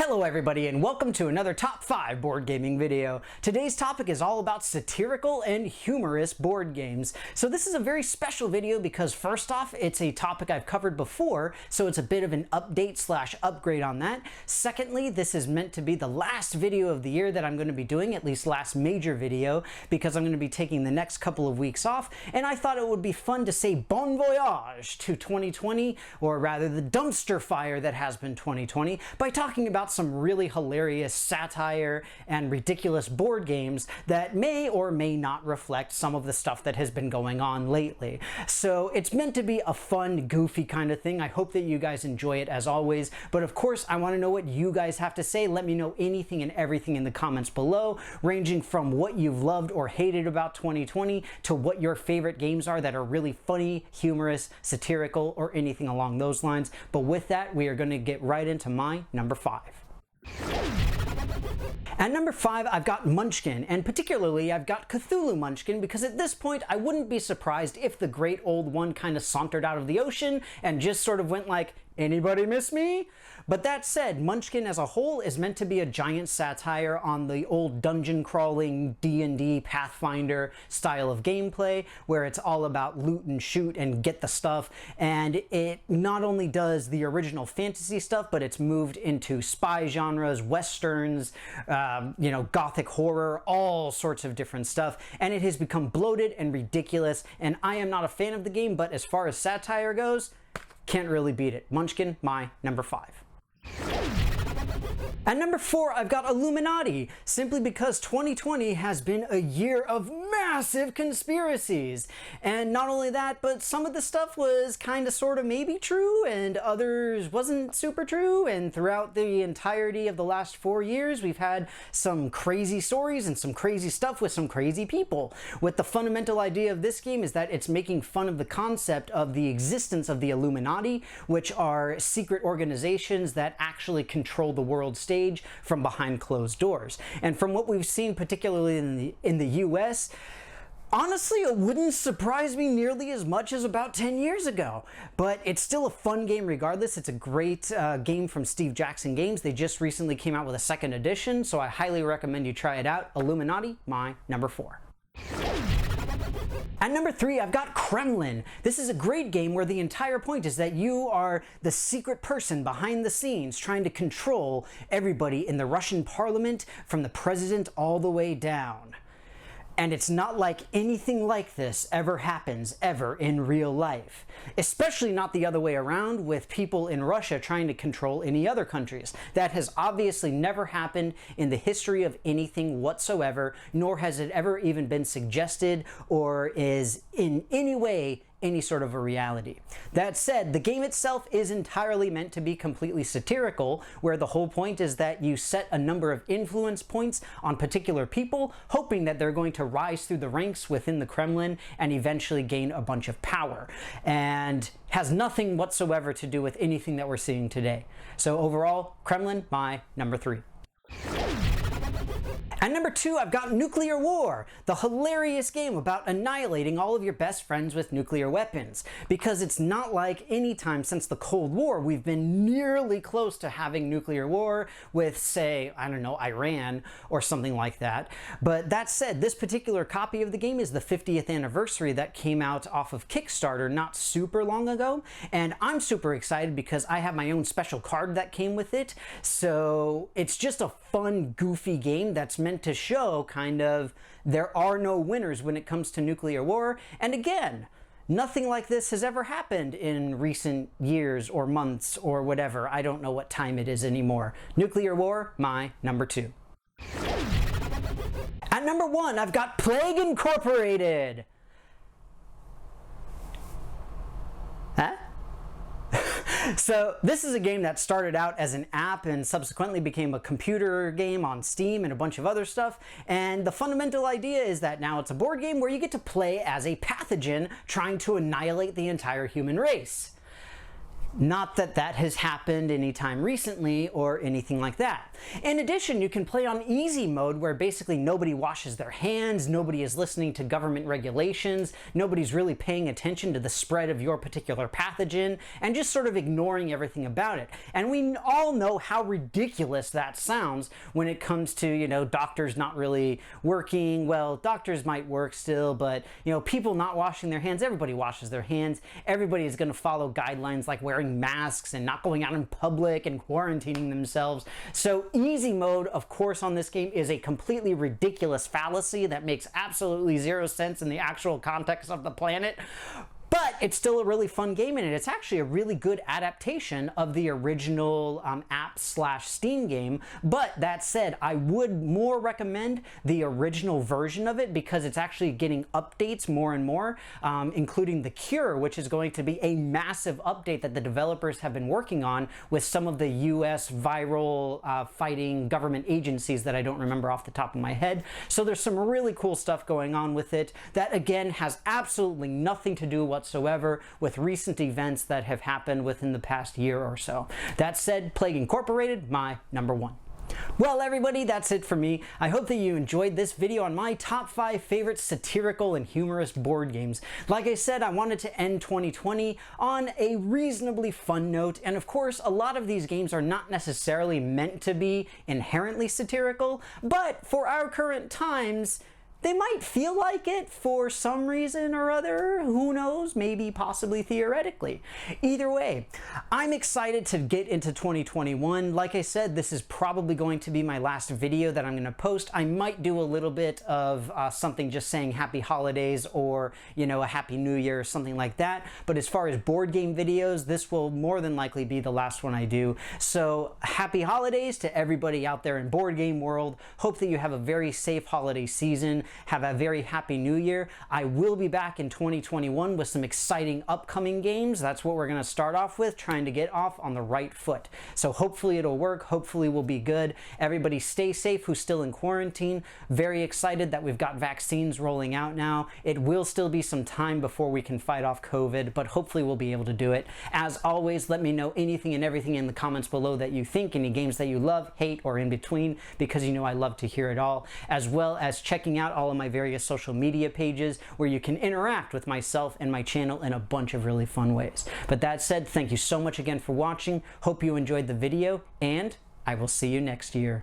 Hello everybody and welcome to another top 5 board gaming video. Today's topic is all about satirical and humorous board games. So this is a very special video because first off, it's a topic I've covered before, so it's a bit of an update slash upgrade on that. Secondly, this is meant to be the last video of the year that I'm going to be doing, at least last major video, because I'm going to be taking the next couple of weeks off, and I thought it would be fun to say bon voyage to 2020, or rather the dumpster fire that has been 2020, by talking about some really hilarious satire and ridiculous board games that may or may not reflect some of the stuff that has been going on lately. So it's meant to be a fun, goofy kind of thing. I hope that you guys enjoy it as always, but of course I want to know what you guys have to say. Let me know anything and everything in the comments below, ranging from what you've loved or hated about 2020 to what your favorite games are that are really funny, humorous, satirical, or anything along those lines. But with that, we are going to get right into my number 5. At number 5, I've got Munchkin, and particularly I've got Cthulhu Munchkin because at this point I wouldn't be surprised if the great old one kind of sauntered out of the ocean and just sort of went like, "Anybody miss me?" But that said, Munchkin as a whole is meant to be a giant satire on the old dungeon crawling D&D Pathfinder style of gameplay, where it's all about loot and shoot and get the stuff. And it not only does the original fantasy stuff, but it's moved into spy genres, westerns, gothic horror, all sorts of different stuff. And it has become bloated and ridiculous. And I am not a fan of the game, but as far as satire goes, can't really beat it. Munchkin, my number 5. At number 4, I've got Illuminati, simply because 2020 has been a year of massive conspiracies. And not only that, but some of the stuff was kind of sort of maybe true and others wasn't super true. And throughout the entirety of the last 4 years, we've had some crazy stories and some crazy stuff with some crazy people. What the fundamental idea of this game is that it's making fun of the concept of the existence of the Illuminati, which are secret organizations that actually control the world stage from behind closed doors. And from what we've seen, particularly in the US, honestly, it wouldn't surprise me nearly as much as about 10 years ago. But it's still a fun game regardless. It's a great game from Steve Jackson Games. They just recently came out with a second edition, so I highly recommend you try it out. Illuminati, my number 4. At number 3, I've got Kremlin. This is a great game where the entire point is that you are the secret person behind the scenes trying to control everybody in the Russian parliament, from the president all the way down. And it's not like anything like this ever happens ever in real life. Especially not the other way around, with people in Russia trying to control any other countries. That has obviously never happened in the history of anything whatsoever, nor has it ever even been suggested or is in any way any sort of a reality. That said, the game itself is entirely meant to be completely satirical, where the whole point is that you set a number of influence points on particular people, hoping that they're going to rise through the ranks within the Kremlin and eventually gain a bunch of power, and has nothing whatsoever to do with anything that we're seeing today. So overall, Kremlin, my number 3. At number 2, I've got Nuclear War, the hilarious game about annihilating all of your best friends with nuclear weapons. Because it's not like any time since the Cold War we've been nearly close to having nuclear war with, say, I don't know, Iran or something like that. But that said, this particular copy of the game is the 50th anniversary that came out off of Kickstarter not super long ago. And I'm super excited because I have my own special card that came with it. So it's just a fun, goofy game that's meant to show kind of there are no winners when it comes to nuclear war. And again, nothing like this has ever happened in recent years or months or whatever. I don't know what time it is anymore. Nuclear War, my number 2. At number 1, I've got Plague Incorporated. Huh? So this is a game that started out as an app and subsequently became a computer game on Steam and a bunch of other stuff. And the fundamental idea is that now it's a board game where you get to play as a pathogen trying to annihilate the entire human race. Not that that has happened anytime recently or anything like that. In addition, you can play on easy mode where basically nobody washes their hands, nobody is listening to government regulations, nobody's really paying attention to the spread of your particular pathogen, and just sort of ignoring everything about it. And we all know how ridiculous that sounds when it comes to, you know, doctors not really working. Well, doctors might work still, but, you know, people not washing their hands. Everybody washes their hands. Everybody is going to follow guidelines like wearing masks and not going out in public and quarantining themselves. So easy mode, of course, on this game is a completely ridiculous fallacy that makes absolutely zero sense in the actual context of the planet. But it's still a really fun game, and it's actually a really good adaptation of the original app/Steam game. But that said, I would more recommend the original version of it because it's actually getting updates more and more, including The Cure, which is going to be a massive update that the developers have been working on with some of the US viral fighting government agencies that I don't remember off the top of my head. So there's some really cool stuff going on with it that, again, has absolutely nothing to do whatsoever with recent events that have happened within the past year or so. That said, Plague Incorporated, my number one. Well, everybody, that's it for me. I hope that you enjoyed this video on my top 5 favorite satirical and humorous board games. Like I said, I wanted to end 2020 on a reasonably fun note, and of course, a lot of these games are not necessarily meant to be inherently satirical, but for our current times, they might feel like it for some reason or other. Who knows? Maybe, possibly, theoretically. Either way, I'm excited to get into 2021. Like I said, this is probably going to be my last video that I'm going to post. I might do a little bit of something just saying happy holidays or, you know, a happy new year or something like that. But as far as board game videos, this will more than likely be the last one I do. So happy holidays to everybody out there in board game world. Hope that you have a very safe holiday season. Have a very happy new year. I will be back in 2021 with some exciting upcoming games. That's what we're going to start off with, trying to get off on the right foot. So hopefully it'll work. Hopefully we'll be good. Everybody stay safe who's still in quarantine. Very excited that we've got vaccines rolling out now. It will still be some time before we can fight off COVID, but hopefully we'll be able to do it. As always, let me know anything and everything in the comments below that you think, any games that you love, hate, or in between, because you know I love to hear it all, as well as checking out all of my various social media pages where you can interact with myself and my channel in a bunch of really fun ways. But that said, thank you so much again for watching. Hope you enjoyed the video, and I will see you next year.